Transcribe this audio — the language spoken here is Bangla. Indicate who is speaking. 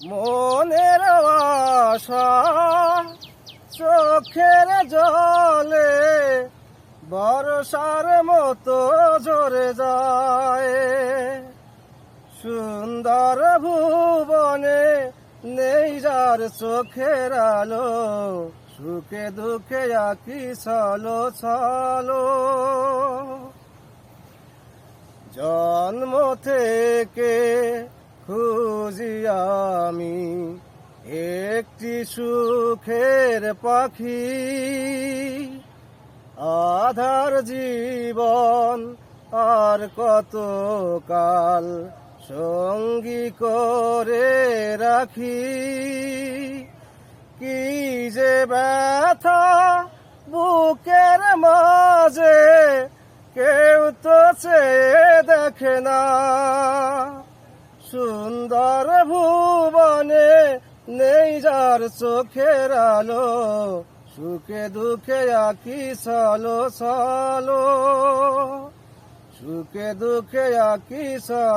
Speaker 1: মনের আশা চোখের জলে বর্ষার মতো ঝরে যায়। সুন্দর ভুবনে নেই যার চোখের আলো, সুখে দুঃখে আঁকি ছলো ছলো। জন্ম থেকে খুঁজি আমি একটি সুখের পাখি, আধার জীবন আর কত কাল সঙ্গী করে রাখি। কি যে ব্যথা বুকের মাঝে কেউ তো চেয়ে দেখে না। সুন্দর ভুবনে নেই যার চোখের আলো, সুখে দুঃখে আঁকি ছলো ছলো, সুখে দুঃখে আঁকি ছলো।